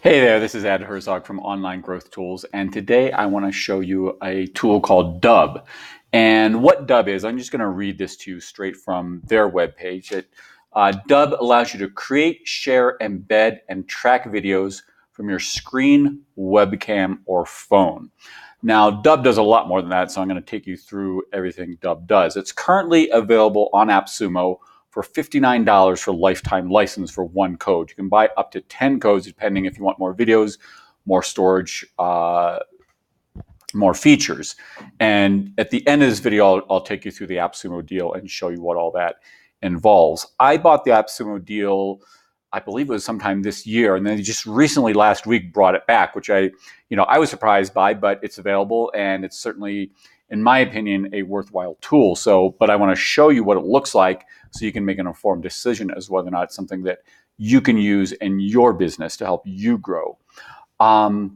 Hey there, this is Ed Herzog from Online Growth Tools, and today I want to show you a tool called Dubb. And what Dubb is, I'm just going to read this to you straight from their webpage. Dubb allows you to create, share, embed, and track videos from your screen, webcam, or phone. Now, Dubb does a lot more than that, so I'm going to take you through everything Dubb does. It's currently available on AppSumo for $59 for lifetime license for one code. You can buy up to 10 codes depending if you want more videos, more storage, more features. And at the end of this video, I'll take you through the AppSumo deal and show you what all that involves. I bought the AppSumo deal, I believe it was sometime this year, and then they just recently last week brought it back, which I was surprised by, but it's available and it's certainly, in my opinion, a worthwhile tool. But I want to show you what it looks like so you can make an informed decision as whether or not it's something that you can use in your business to help you grow. So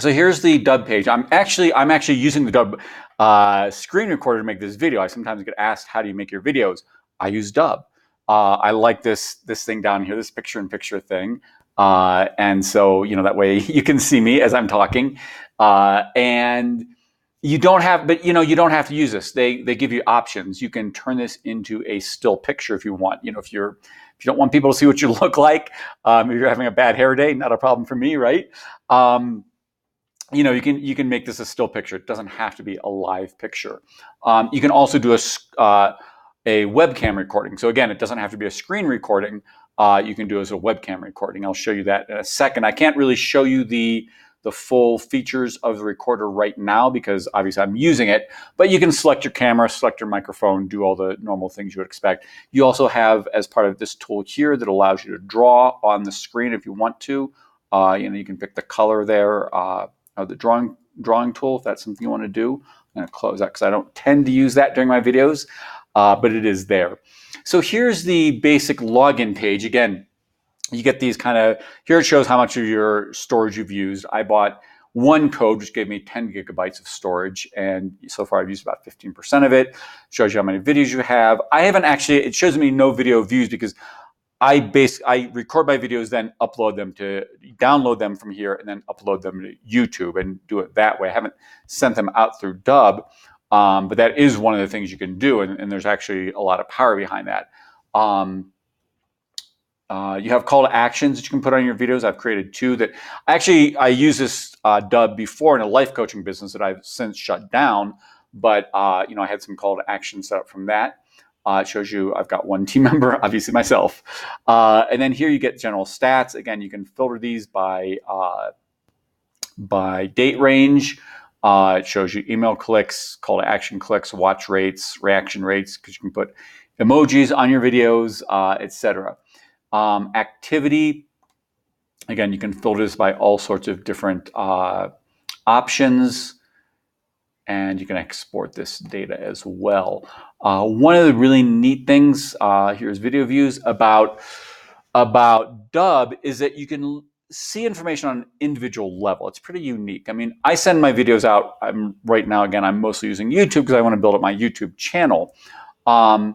here's the Dubb page. I'm actually using the Dubb screen recorder to make this video. I sometimes get asked, how do you make your videos? I use Dubb. I like this thing down here, this picture-in-picture thing. And so, that way you can see me as I'm talking. And you don't have to use this. They give you options. You can turn this into a still picture if you want. If you don't want people to see what you look like, if you're having a bad hair day, not a problem for me, right? You can make this a still picture. It doesn't have to be a live picture. You can also do a webcam recording. So again, it doesn't have to be a screen recording. You can do it as a webcam recording. I'll show you that in a second. I can't really show you the full features of the recorder right now because obviously I'm using it, but you can select your camera, select your microphone, do all the normal things you would expect. You also have, as part of this tool here, that allows you to draw on the screen if you want to. You can pick the color there, the drawing tool, if that's something you want to do. I'm going to close that because I don't tend to use that during my videos, but it is there. So here's the basic login page. Again, you get these here it shows how much of your storage you've used. I bought one code, which gave me 10 gigabytes of storage, and so far I've used about 15% of it. Shows you how many videos you have. It shows me no video views because I record my videos, then download them from here, and then upload them to YouTube and do it that way. I haven't sent them out through Dubb, but that is one of the things you can do, and there's actually a lot of power behind that. You have call to actions that you can put on your videos. I've created two that I used this Dubb before in a life coaching business that I've since shut down, but I had some call to action set up from that. It shows you I've got one team member, obviously myself. And then here you get general stats. Again, you can filter these by date range. It shows you email clicks, call to action clicks, watch rates, reaction rates, because you can put emojis on your videos, etc. Activity. Again, you can filter this by all sorts of different options. And you can export this data as well. One of the really neat things, here's video views, about Dubb is that you can see information on an individual level. It's pretty unique. I mean, I send my videos out. Right now, again, I'm mostly using YouTube because I want to build up my YouTube channel. But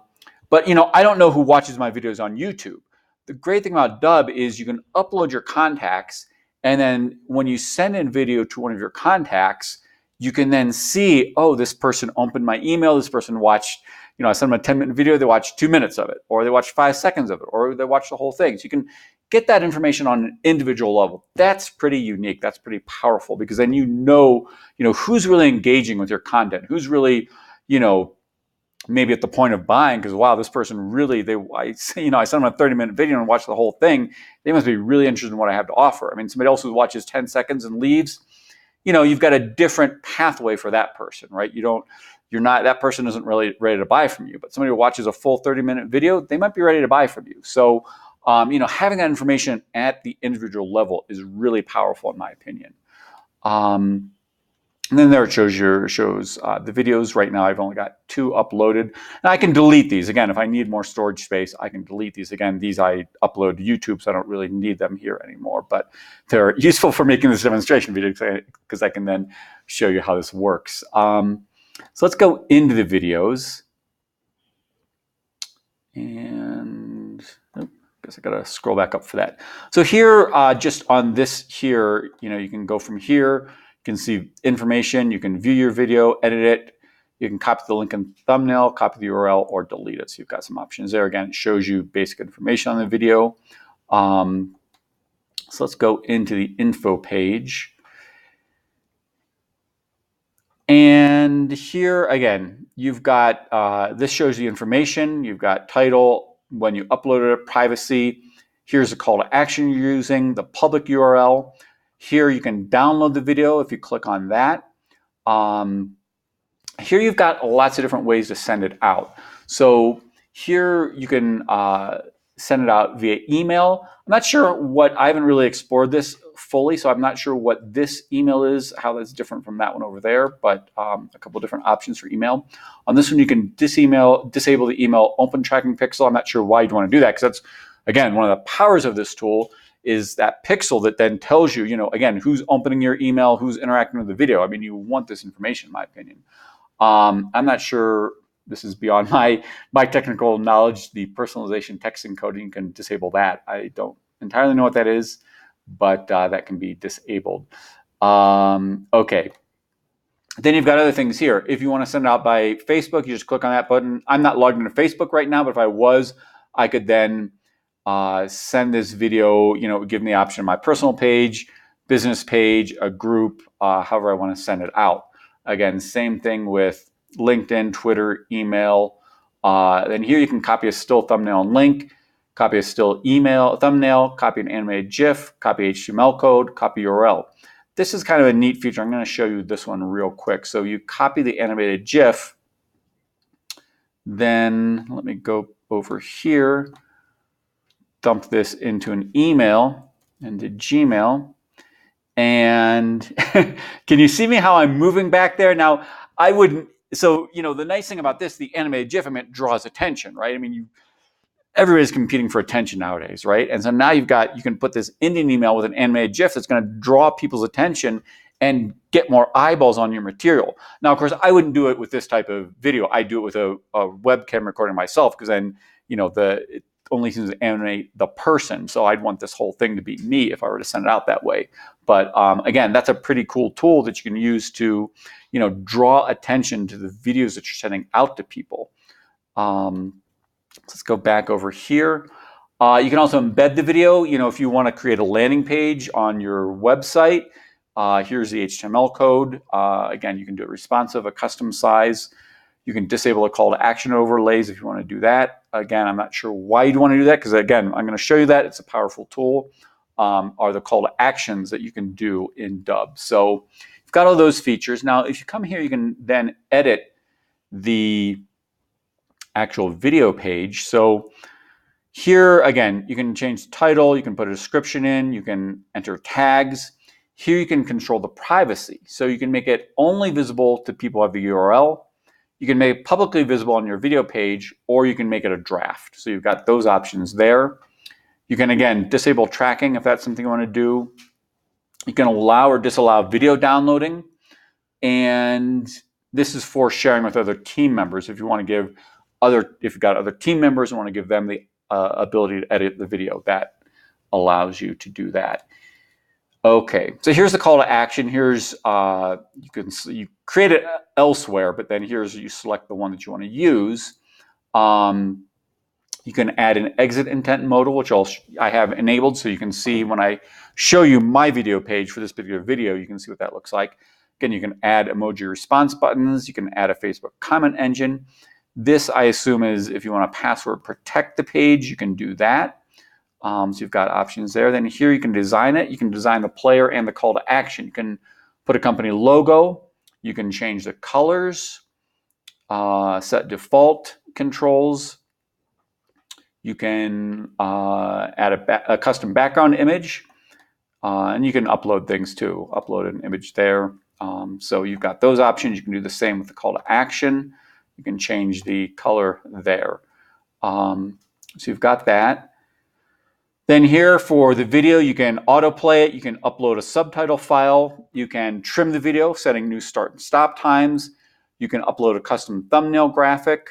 I don't know who watches my videos on YouTube. The great thing about Dubb is you can upload your contacts, and then when you send in video to one of your contacts, you can then see, oh, this person opened my email, this person watched, I sent them a 10-minute video, they watched 2 minutes of it, or they watched 5 seconds of it, or they watched the whole thing. So you can get that information on an individual level. That's pretty unique. That's pretty powerful because then who's really engaging with your content, who's really, maybe at the point of buying, because wow, this person really, I sent them a 30-minute video and watched the whole thing. They must be really interested in what I have to offer. I mean, somebody else who watches 10 seconds and leaves, you've got a different pathway for that person, right? That person isn't really ready to buy from you, but somebody who watches a full 30-minute video, they might be ready to buy from you. So, having that information at the individual level is really powerful in my opinion. And then there it shows the videos. Right now, I've only got 2 uploaded. And I can delete these. Again, if I need more storage space, I can delete these. Again, these I upload to YouTube, so I don't really need them here anymore. But they're useful for making this demonstration video because I can then show you how this works. So let's go into the videos. And guess I gotta scroll back up for that. So here, just on this here, you can go from here. You can see information. You can view your video, edit it. You can copy the link and thumbnail, copy the URL, or delete it. So you've got some options there. Again, it shows you basic information on the video. So let's go into the info page. And here, again, you've got, this shows you information. You've got title, when you uploaded it, privacy. Here's the call to action you're using, the public URL. Here you can download the video if you click on that. Here you've got lots of different ways to send it out. So here you can send it out via email. I'm not sure I haven't really explored this fully, so I'm not sure what this email is, how that's different from that one over there, but a couple different options for email. On this one, you can disable the email open tracking pixel. I'm not sure why you'd want to do that, because that's, again, one of the powers of this tool is that pixel that then tells you, again, who's opening your email, who's interacting with the video. I mean, you want this information, in my opinion. I'm not sure, this is beyond my technical knowledge, the personalization text encoding, you can disable that. I don't entirely know what that is, but that can be disabled. Okay. Then you've got other things here. If you want to send it out by Facebook, you just click on that button. I'm not logged into Facebook right now, but if I was, I could then send this video, it would give me the option on my personal page, business page, a group, however I want to send it out. Again, same thing with LinkedIn, Twitter, email. Then here you can copy a still thumbnail and link, copy a still thumbnail, copy an animated GIF, copy HTML code, copy URL. This is kind of a neat feature. I'm going to show you this one real quick. So you copy the animated GIF. Then let me go over here, dump this into an email, into Gmail. And can you see me how I'm moving back there? Now, I wouldn't, so, the nice thing about this, the animated GIF, it draws attention, right? I mean, everybody's competing for attention nowadays, right? And so now you can put this in an email with an animated GIF that's going to draw people's attention and get more eyeballs on your material. Now, of course, I wouldn't do it with this type of video. I do it with a webcam recording myself, because then, it only seems to animate the person. So I'd want this whole thing to be me if I were to send it out that way. But again, that's a pretty cool tool that you can use to, draw attention to the videos that you're sending out to people. Let's go back over here. You can also embed the video. If you want to create a landing page on your website, here's the HTML code. Again, you can do it responsive, a custom size. You can disable the call to action overlays if you want to do that. Again, I'm not sure why you'd want to do that, because again, I'm going to show you that. It's a powerful tool. Are the call to actions that you can do in Dubb. So you've got all those features. Now, if you come here, you can then edit the actual video page. So here, again, you can change the title, you can put a description in, you can enter tags. Here you can control the privacy. So you can make it only visible to people who have the URL. You can make it publicly visible on your video page, or you can make it a draft. So you've got those options there. You can, again, disable tracking if that's something you want to do. You can allow or disallow video downloading. And this is for sharing with other team members. If you want to give if you've got other team members and want to give them the ability to edit the video, that allows you to do that. Okay, so here's the call to action. Here's, you create it elsewhere, but then here's, you select the one that you want to use. You can add an exit intent modal, which I have enabled, so you can see when I show you my video page for this particular video, you can see what that looks like. Again, you can add emoji response buttons. You can add a Facebook comment engine. This, I assume, is if you want to password protect the page, you can do that. So you've got options there. Then here you can design it. You can design the player and the call to action. You can put a company logo. You can change the colors, set default controls. You can add a custom background image, and you can upload things too. Upload an image there. So you've got those options. You can do the same with the call to action. You can change the color there. So you've got that. Then here for the video, you can autoplay it. You can upload a subtitle file. You can trim the video, setting new start and stop times. You can upload a custom thumbnail graphic.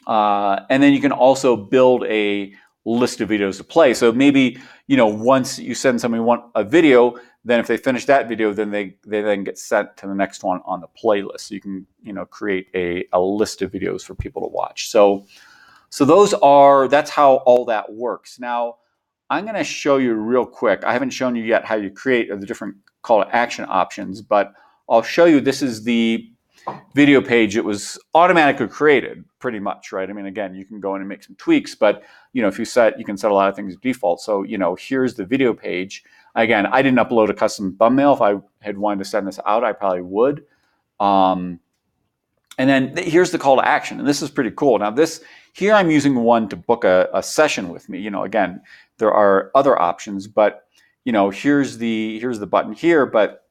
And then you can also build a list of videos to play. So maybe, once you send somebody a video, then if they finish that video, then they then get sent to the next one on the playlist. So you can, create a list of videos for people to watch. So that's how all that works. Now, I'm going to show you real quick. I haven't shown you yet how you create the different call to action options, but I'll show you. This is the video page. It was automatically created pretty much, right? I mean, again, you can go in and make some tweaks, but if you can set a lot of things default. So, here's the video page. Again, I didn't upload a custom thumbnail. If I had wanted to send this out, I probably would. And then here's the call to action. And this is pretty cool. Now here I'm using one to book a session with me. Again, there are other options, but here's the button here, but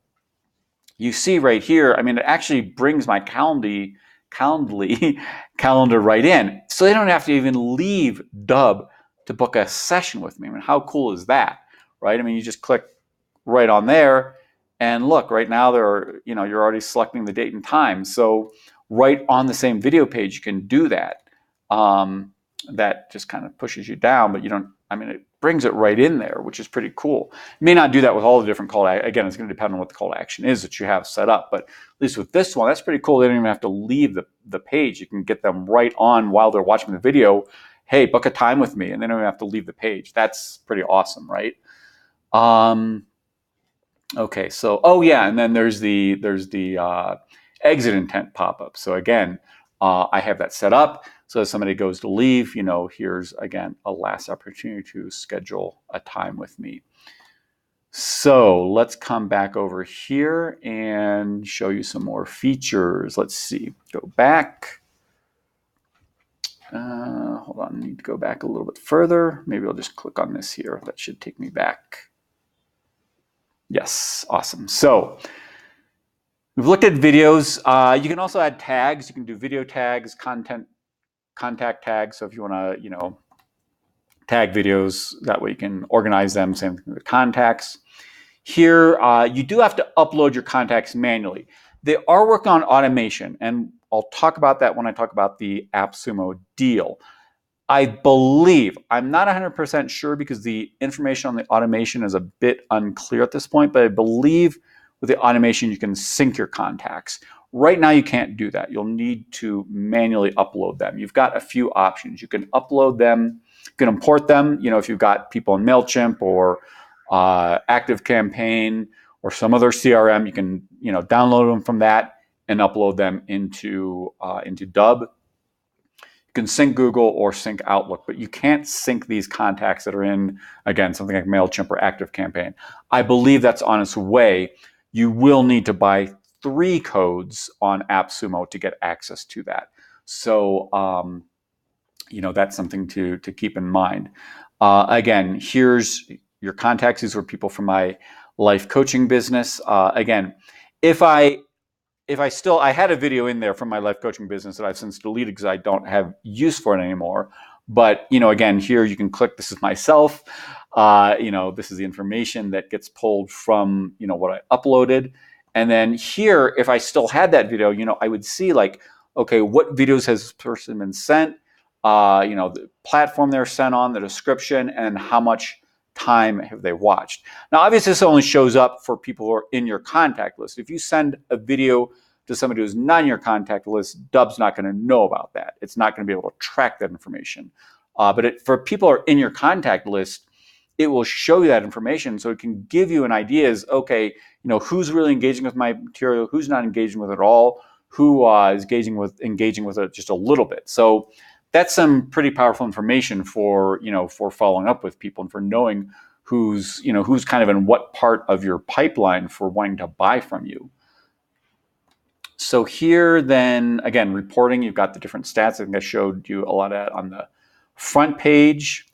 you see right here, I mean, it actually brings my Calendly calendar right in. So they don't have to even leave Dubb to book a session with me. I mean, how cool is that, right? I mean, you just click right on there and look, right now you're already selecting the date and time. So right on the same video page, you can do that. That just kind of pushes you down, but it brings it right in there, which is pretty cool. You may not do that with all the different again, it's going to depend on what the call to action is that you have set up, but at least with this one, that's pretty cool. They don't even have to leave the page. You can get them right on while they're watching the video. Hey, book a time with me, and they don't even have to leave the page. That's pretty awesome, right? Okay, so, and then there's the exit intent pop-up. So again, I have that set up. So if somebody goes to leave, here's, again, a last opportunity to schedule a time with me. So let's come back over here and show you some more features. Let's see, go back. Hold on, I need to go back a little bit further. Maybe I'll just click on this here. That should take me back. Yes, awesome. So we've looked at videos. You can also add tags. You can do video tags, contact tags. So if you want to, tag videos, that way you can organize them. Same thing with contacts. Here, you do have to upload your contacts manually. They are working on automation, and I'll talk about that when I talk about the AppSumo deal. I believe, I'm not 100% sure because the information on the automation is a bit unclear at this point, but I believe with the automation you can sync your contacts. Right now you can't do that. You'll need to manually upload them. You've got a few options. You can upload them, you can import them, if you've got people in MailChimp or ActiveCampaign or some other CRM, you can download them from that and upload them into Dubb. You can sync Google or sync Outlook, but you can't sync these contacts that are in, again, something like MailChimp or ActiveCampaign. I believe that's on its way. You will need to buy 3 codes on AppSumo to get access to that. So, that's something to keep in mind. Again, here's your contacts. These were people from my life coaching business. Again, if I had a video in there from my life coaching business that I've since deleted because I don't have use for it anymore. But, again, here you can click, this is myself. This is the information that gets pulled from, what I uploaded. And then here, if I still had that video, I would see like, okay, what videos has this person been sent? The platform they're sent on, the description, and how much time have they watched. Now, obviously, this only shows up for people who are in your contact list. If you send a video to somebody who's not in your contact list, Dubb's not going to know about that. It's not going to be able to track that information. But for people who are in your contact list, it will show you that information, so it can give you an idea as, okay, who's really engaging with my material, who's not engaging with it at all, who is engaging with it just a little bit. So that's some pretty powerful information for following up with people and for knowing who's kind of in what part of your pipeline for wanting to buy from you. So here then, again, reporting, you've got the different stats. I think I showed you a lot of that on the front page.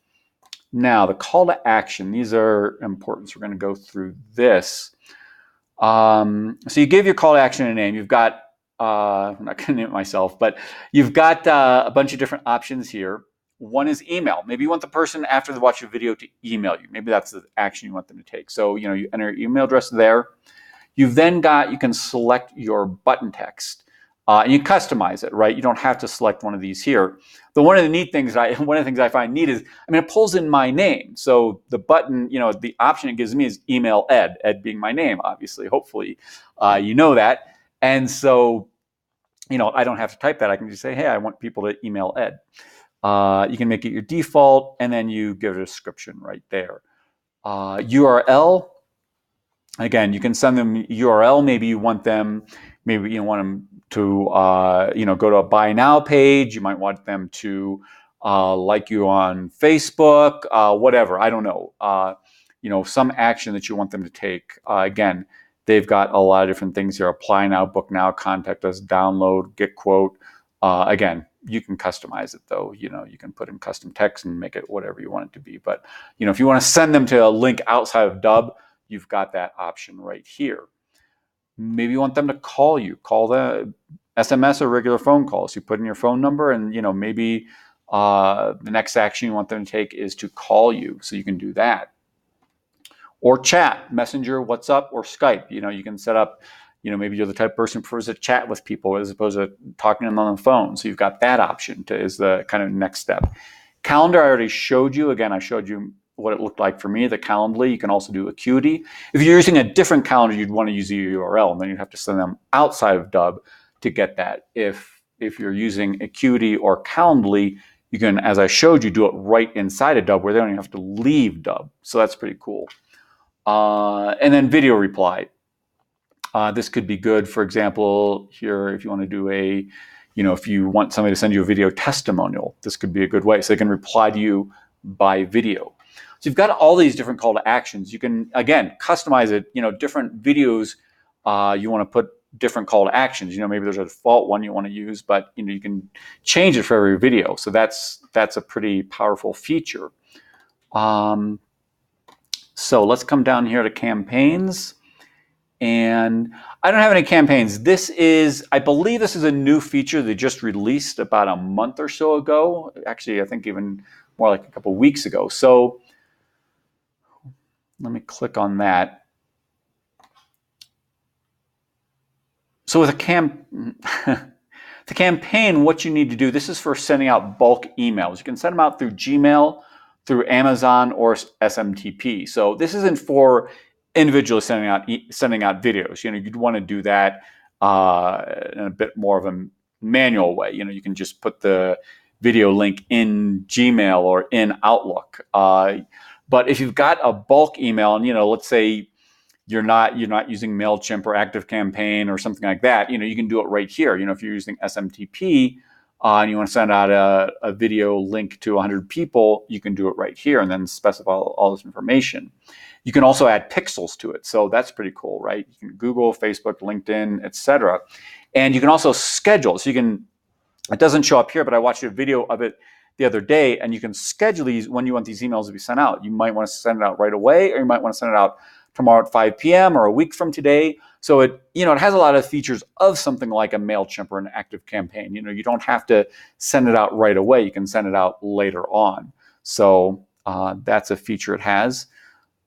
Now, the call to action, these are important. So we're going to go through this. So you give your call to action a name. You've got, I'm not going to name it myself, but you've got a bunch of different options here. One is email. Maybe you want the person after they watch your video to email you. Maybe that's the action you want them to take. So, you enter your email address there. You've then you can select your button text. And you customize it, right? You don't have to select one of these here. One of the neat things one of the things I find neat is, I mean, it pulls in my name. So the button, the option it gives me is email Ed, Ed being my name, obviously, hopefully, you know that. And so, I don't have to type that. I can just say, hey, I want people to email Ed. You can make it your default, and then you give it a description right there. URL, again, you can send them URL. Maybe you want them to go to a buy now page. You might want them to like you on Facebook, whatever. I don't know. Some action that you want them to take. Again, they've got a lot of different things here: apply now, book now, contact us, download, get quote. Again, you can customize it though. You can put in custom text and make it whatever you want it to be. But if you want to send them to a link outside of Dubb, you've got that option right here. Maybe you want them to call you, call the SMS or regular phone calls. You put in your phone number, and maybe the next action you want them to take is to call you, so you can do that. Or chat, Messenger, WhatsApp, or Skype. You can set up, maybe you're the type of person who prefers to chat with people as opposed to talking to them on the phone. So you've got that option is the kind of next step. Calendar, I already showed you. Again, I showed you what it looked like for me, the Calendly. You can also do Acuity. If you're using a different calendar, you'd want to use the URL, and then you'd have to send them outside of Dubb to get that. If you're using Acuity or Calendly, you can, as I showed you, do it right inside of Dubb where they don't even have to leave Dubb. So that's pretty cool. And then video reply. This could be good, for example, here, if you want to do if you want somebody to send you a video testimonial, this could be a good way. So they can reply to you by video. So you've got all these different call to actions. You can, again, customize it, different videos, you want to put different call to actions. Maybe there's a default one you want to use, but you can change it for every video. So that's a pretty powerful feature. So let's come down here to campaigns. And I don't have any campaigns. I believe this is a new feature they just released about a month or so ago. Actually, I think even more like a couple weeks ago. So let me click on that. So with the campaign, what you need to do, this is for sending out bulk emails. You can send them out through Gmail, through Amazon, or SMTP. So this isn't for individually sending out videos. You'd want to do that in a bit more of a manual way. You can just put the video link in Gmail or in Outlook. But if you've got a bulk email, and let's say you're not using MailChimp or ActiveCampaign or something like that, you can do it right here. If you're using SMTP and you want to send out a video link to 100 people, you can do it right here and then specify all this information. You can also add pixels to it, so that's pretty cool, right? You can Google, Facebook, LinkedIn, etc. And you can also schedule. So it doesn't show up here, but I watched a video of it the other day, and you can schedule these when you want these emails to be sent out. You might want to send it out right away, or you might want to send it out tomorrow at 5 p.m. or a week from today. So it has a lot of features of something like a MailChimp or an ActiveCampaign. You don't have to send it out right away. You can send it out later on. So that's a feature it has.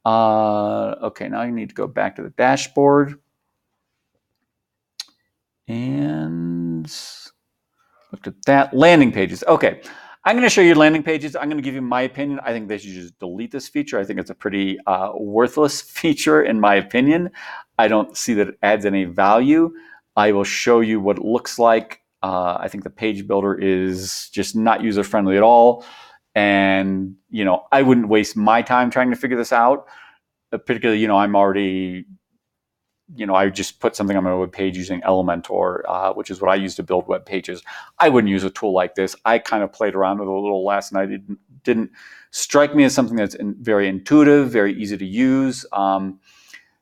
Okay, now you need to go back to the dashboard and looked at that. Landing pages. Okay, I'm going to show you landing pages. I'm going to give you my opinion. I think they should just delete this feature. I think it's a pretty worthless feature in my opinion. I don't see that it adds any value. I will show you what it looks like. I think the page builder is just not user-friendly at all. And, I wouldn't waste my time trying to figure this out. Particularly, I'm already, I just put something on my web page using Elementor, which is what I use to build web pages. I wouldn't use a tool like this. I kind of played around with it a little last night. It didn't strike me as something that's very intuitive, very easy to use.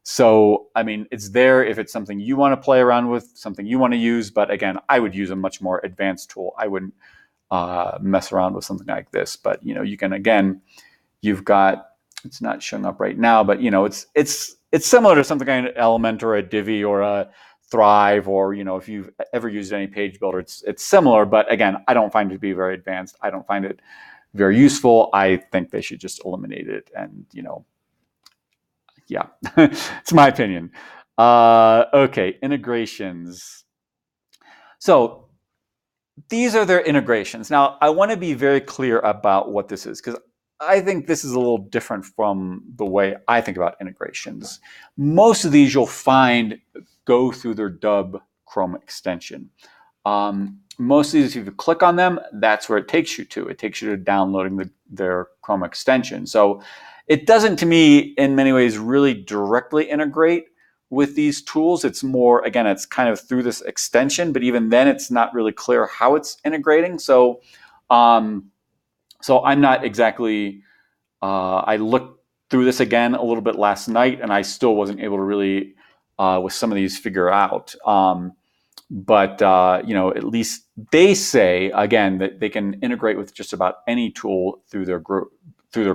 So, I mean, it's there if it's something you want to play around with, something you want to use. But again, I would use a much more advanced tool. I wouldn't mess around with something like this. But, you can, again, you've got, it's not showing up right now, but it's similar to something like an Elementor or a Divi or a Thrive, or if you've ever used any page builder, it's similar. But again, I don't find it to be very advanced. I don't find it very useful. I think they should just eliminate it. And yeah, it's my opinion. Okay, integrations. So these are their integrations. Now, I want to be very clear about what this is because I think this is a little different from the way I think about integrations. Most of these you'll find go through their Dub Chrome extension. Most of these, if you click on them, that's where it takes you to. It takes you to downloading their Chrome extension. So it doesn't, to me, in many ways, really directly integrate with these tools. It's more, again, it's kind of through this extension, but even then it's not really clear how it's integrating. So I'm not exactly, I looked through this again a little bit last night and I still wasn't able to really, with some of these, figure out. But at least they say, again, that they can integrate with just about any tool through their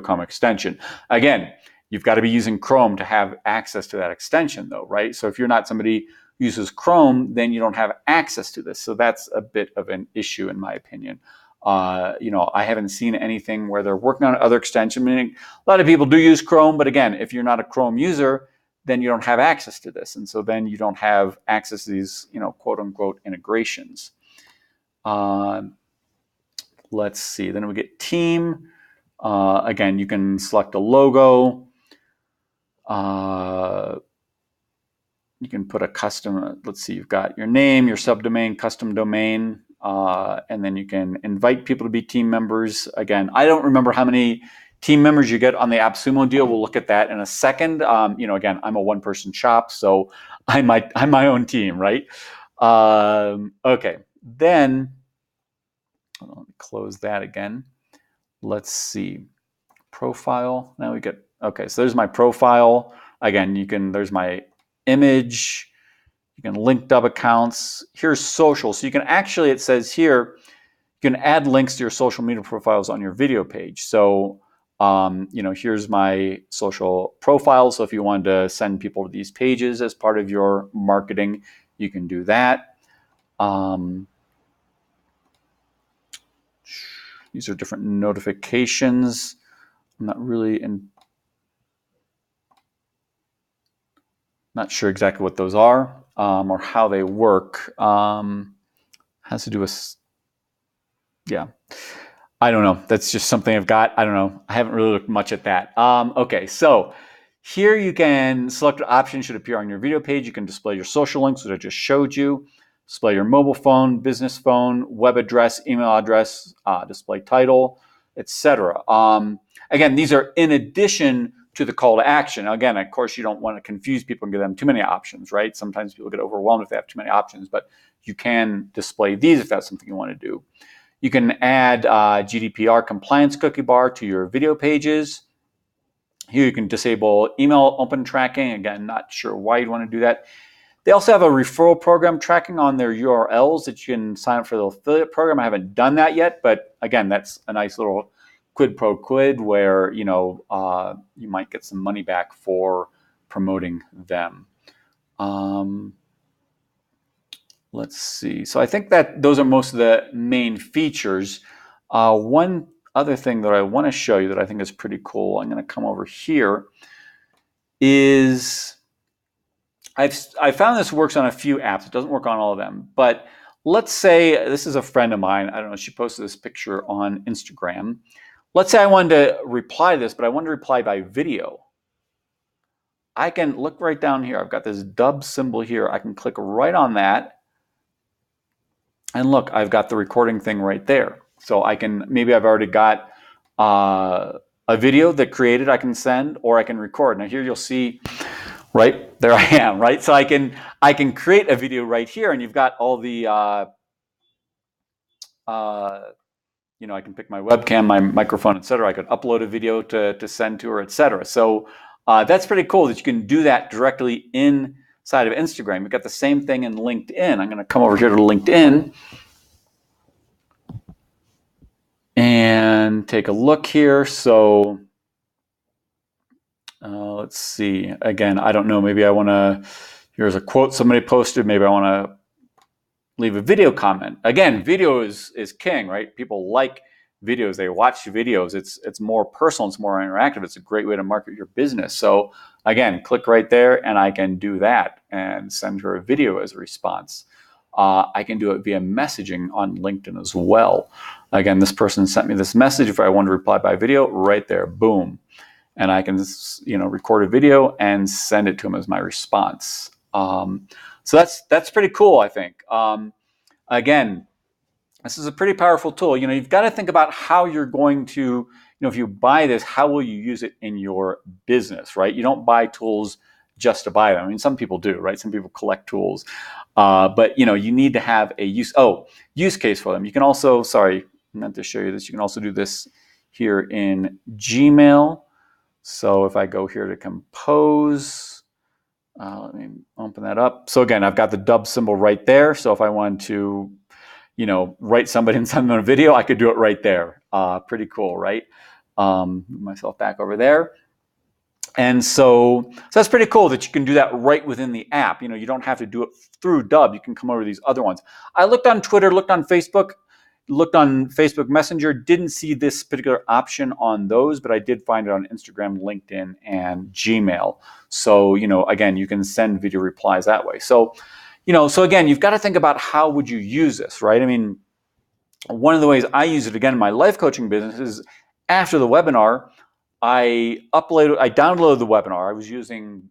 Chrome extension. Again, you've got to be using Chrome to have access to that extension, though, right? So if you're not somebody who uses Chrome, then you don't have access to this. So that's a bit of an issue, in my opinion. I haven't seen anything where they're working on other extension. Meaning, a lot of people do use Chrome, but again, if you're not a Chrome user, then you don't have access to this. And so then you don't have access to these, quote unquote integrations. Let's see, then we get team. Again, you can select a logo. You can put a custom, let's see, you've got your name, your subdomain, custom domain, and then you can invite people to be team members. Again, I don't remember how many team members you get on the AppSumo deal. We'll look at that in a second. Again, I'm a one-person shop, so I'm my own team, right? Okay, then let me close that again. Let's see, profile. Now we get, okay, so there's my profile. Again, there's my image. You can link Dub accounts. Here's social. So you can actually, it says here, you can add links to your social media profiles on your video page. So, here's my social profile. So if you wanted to send people to these pages as part of your marketing, you can do that. These are different notifications. I'm not sure exactly what those are or how they work. Has to do with, yeah. I don't know. That's just something I've got. I don't know. I haven't really looked much at that. Okay, so here you can select what option should appear on your video page. You can display your social links, which I just showed you. Display your mobile phone, business phone, web address, email address, display title, etc. Again, these are in addition to the call to action. Now, again, of course, you don't want to confuse people and give them too many options, right? Sometimes people get overwhelmed if they have too many options, but you can display these if that's something you want to do. You can add GDPR compliance cookie bar to your video pages. Here you can disable email open tracking. Again, not sure why you'd want to do that. They also have a referral program tracking on their URLs that you can sign up for the affiliate program. I haven't done that yet, but again, that's a nice little quid pro quid where you might get some money back for promoting them. Let's see. So I think that those are most of the main features. One other thing that I want to show you that I think is pretty cool, I'm going to come over here, is I found this works on a few apps. It doesn't work on all of them. But let's say this is a friend of mine. I don't know. She posted this picture on Instagram. Let's say I wanted to reply to this, but I wanted to reply by video. I can look right down here. I've got this Dub symbol here. I can click right on that. And look, I've got the recording thing right there. So maybe I've already got a video that created, I can send, or I can record. Now here you'll see, right, there I am, right? So I can create a video right here, and you've got all the, I can pick my webcam, my microphone, etc. I could upload a video to send to her, etc. So that's pretty cool that you can do that directly inside of Instagram. We've got the same thing in LinkedIn. I'm going to come over here to LinkedIn and take a look here. So let's see. Again, I don't know. Maybe I want to, here's a quote somebody posted. Maybe I want to leave a video comment. Again, video is king, right? People like videos. They watch videos. It's more personal. It's more interactive. It's a great way to market your business. So again, click right there and I can do that and send her a video as a response. I can do it via messaging on LinkedIn as well. Again, this person sent me this message. If I want to reply by video, right there, boom. And I can, record a video and send it to him as my response. So that's pretty cool, I think. Again, this is a pretty powerful tool. You've got to think about how you're going to, if you buy this, how will you use it in your business, right? You don't buy tools just to buy them. I mean, some people do, right? Some people collect tools, but you need to have a use case for them. You can also, sorry, I meant to show you this. You can also do this here in Gmail. So if I go here to compose, let me open that up. So again, I've got the dub symbol right there. So if I wanted to, write somebody and send them a video, I could do it right there. Pretty cool, right? Move myself back over there. And so that's pretty cool that you can do that right within the app. You don't have to do it through Dub. You can come over to these other ones. I looked on Twitter, looked on Facebook, looked on Facebook Messenger, didn't see this particular option on those, but I did find it on Instagram, LinkedIn, and Gmail. So, again, you can send video replies that way. So, so again, you've got to think about how would you use this, right? I mean, one of the ways I use it, again, in my life coaching business is after the webinar, I downloaded the webinar. I was using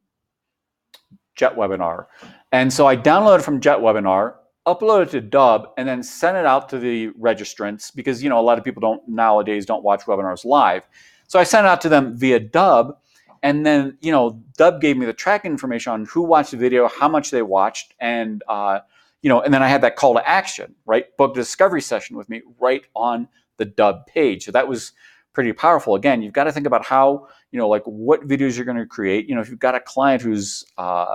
JetWebinar. And so I downloaded from JetWebinar, uploaded it to Dub, and then sent it out to the registrants because, a lot of people nowadays don't watch webinars live. So I sent it out to them via Dub. And then, Dub gave me the tracking information on who watched the video, how much they watched, and, and then I had that call to action, right? Book a discovery session with me right on the Dub page. So that was pretty powerful. Again, you've got to think about how, what videos you're going to create. If you've got a client who's,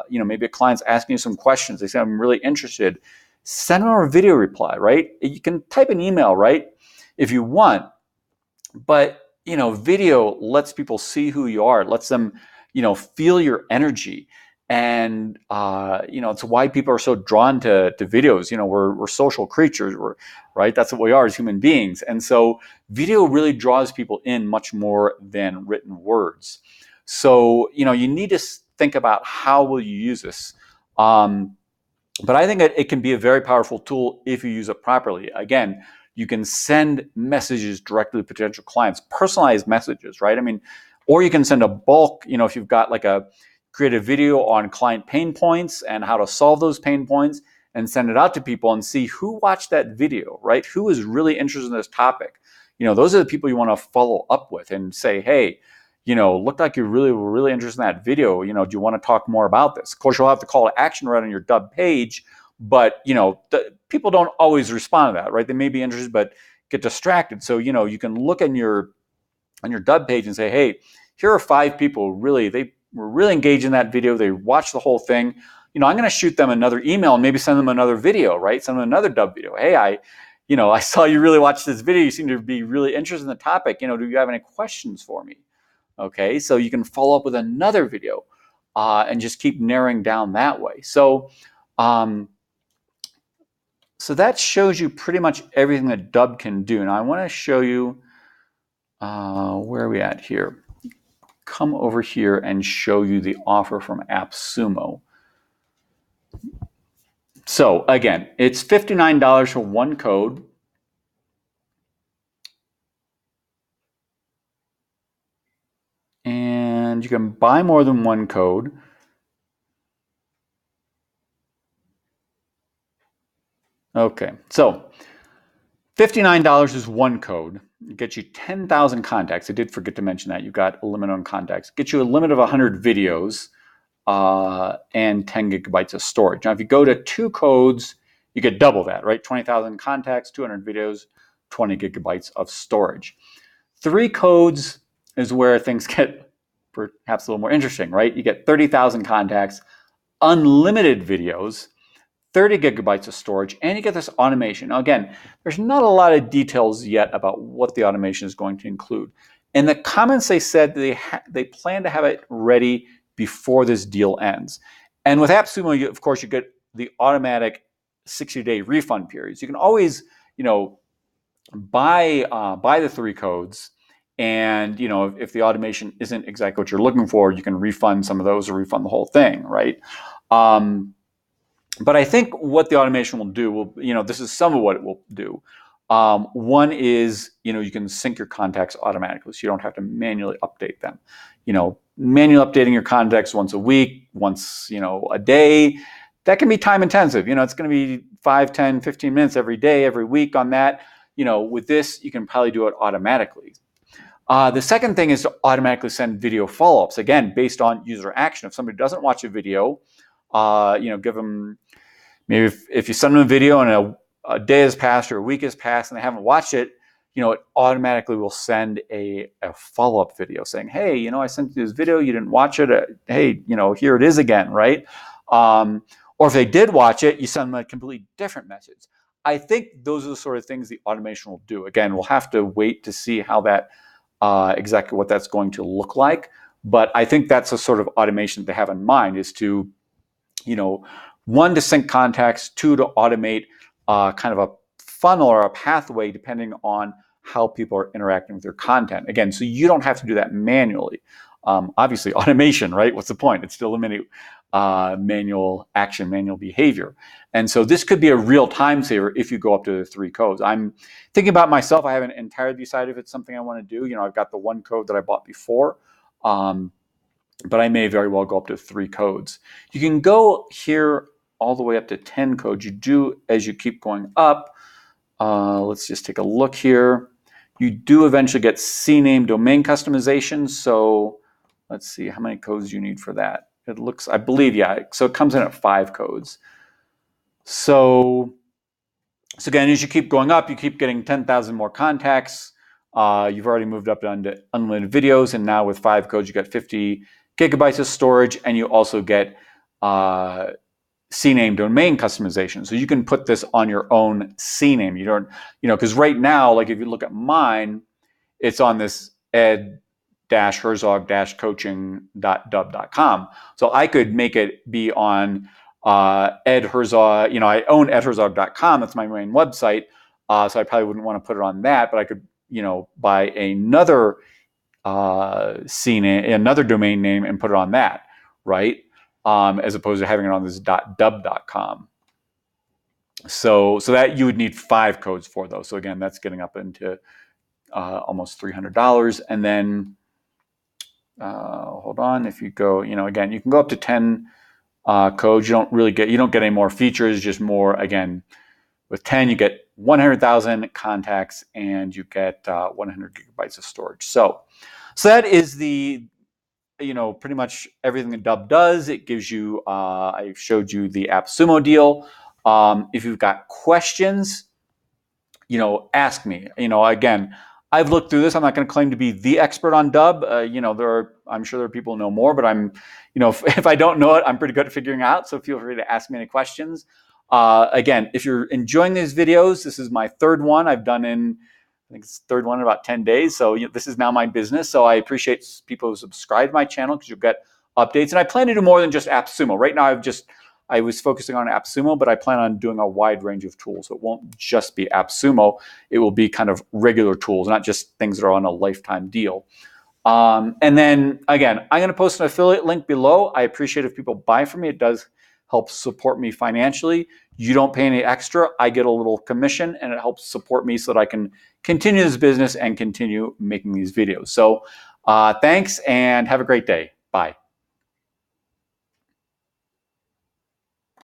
maybe a client's asking you some questions, they say, I'm really interested, send them a video reply, right? You can type an email, right? If you want, but, video lets people see who you are. It lets them, feel your energy. And, it's why people are so drawn to videos. We're social creatures, right? That's what we are as human beings. And so video really draws people in much more than written words. So, you need to think about how will you use this. But I think it can be a very powerful tool if you use it properly. Again, you can send messages directly to potential clients, personalized messages, right? I mean, or you can send a bulk, if you've got create a video on client pain points and how to solve those pain points and send it out to people and see who watched that video, right? Who is really interested in this topic. Those are the people you want to follow up with and say, hey, looked like you were really interested in that video. Do you want to talk more about this? Of course, you'll have the call to action right on your Dub page, but, people don't always respond to that, right? They may be interested, but get distracted. So, you can look on your Dub page and say, hey, here are 5 people they were really engaged in that video. They watched the whole thing. I'm going to shoot them another email and maybe send them another video, right? Send them another Dub video. Hey, I saw you really watched this video. You seem to be really interested in the topic. Do you have any questions for me? Okay, so you can follow up with another video and just keep narrowing down that way. So, so that shows you pretty much everything that Dub can do. Now I want to show you where are we at here. Come over here and show you the offer from AppSumo. So again, it's $59 for one code. And you can buy more than one code. Okay, so $59 is one code. It gets you 10,000 contacts. I did forget to mention that. You've got a limit on contacts. Gets you a limit of 100 videos and 10 gigabytes of storage. Now, if you go to 2 codes, you get double that, right? 20,000 contacts, 200 videos, 20 gigabytes of storage. 3 codes is where things get perhaps a little more interesting, right? You get 30,000 contacts, unlimited videos, 30 gigabytes of storage, and you get this automation. Now, again, there's not a lot of details yet about what the automation is going to include. In the comments, they said they plan to have it ready before this deal ends. And with AppSumo, of course, you get the automatic 60-day refund periods. You can always, buy the 3 codes, and if the automation isn't exactly what you're looking for, you can refund some of those or refund the whole thing, right? But I think what the automation will do will, this is some of what it will do. One is, you can sync your contacts automatically, so you don't have to manually update them. Manually updating your contacts once a week, once, a day, that can be time intensive. It's going to be 5, 10, 15 minutes every day, every week on that. With this, you can probably do it automatically. The second thing is to automatically send video follow-ups, again, based on user action. If somebody doesn't watch a video, give them, maybe if you send them a video and a day has passed or a week has passed and they haven't watched it, it automatically will send a follow-up video saying, hey, I sent you this video, you didn't watch it. Hey, here it is again, right? Or if they did watch it, you send them a completely different message. I think those are the sort of things the automation will do. Again, we'll have to wait to see how that, exactly what that's going to look like. But I think that's a sort of automation that they have in mind, is to, one, to sync contacts, two, to automate kind of a funnel or a pathway depending on how people are interacting with their content. Again, so you don't have to do that manually. Obviously, automation, right? What's the point? It's still eliminate manual action, manual behavior. And so this could be a real time saver if you go up to the 3 codes. I'm thinking about myself. I haven't entirely decided if it's something I want to do. I've got the 1 code that I bought before. But I may very well go up to 3 codes. You can go here all the way up to 10 codes. You do, as you keep going up, let's just take a look here. You do eventually get CNAME domain customization. So let's see how many codes you need for that. It looks, I believe, yeah. So it comes in at 5 codes. So again, as you keep going up, you keep getting 10,000 more contacts. You've already moved up to unlimited videos, and now with 5 codes, you got 50 gigabytes of storage, and you also get CNAME domain customization. So you can put this on your own CNAME. You don't, because right now, like if you look at mine, it's on this ed-herzog-coaching.dub.com. So I could make it be on Ed Herzog. I own edherzog.com. That's my main website. So I probably wouldn't want to put it on that, but I could, buy another CNAME, another domain name, and put it on that, right? As opposed to having it on this .dub.com. So that you would need 5 codes for those. So again, that's getting up into almost $300. And then hold on, if you go, again, you can go up to 10 codes. You don't get any more features, just more. Again, with 10, you get 100,000 contacts and you get 100 gigabytes of storage. So that is the, pretty much everything that Dub does. It gives you, I showed you the AppSumo deal. If you've got questions, ask me. Again, I've looked through this. I'm not going to claim to be the expert on Dub. I'm sure there are people who know more, but I'm, if I don't know it, I'm pretty good at figuring out. So feel free to ask me any questions. Again, if you're enjoying these videos, this is my 3rd one I've done in, I think it's the 3rd one in about 10 days. So this is now my business. So I appreciate people who subscribe to my channel, because you'll get updates. And I plan to do more than just AppSumo. Right now, I was focusing on AppSumo, but I plan on doing a wide range of tools. So it won't just be AppSumo. It will be kind of regular tools, not just things that are on a lifetime deal. And then again, I'm going to post an affiliate link below. I appreciate if people buy from me. It does help support me financially. You don't pay any extra. I get a little commission, and it helps support me so that I can continue this business and continue making these videos. So thanks, and have a great day. Bye.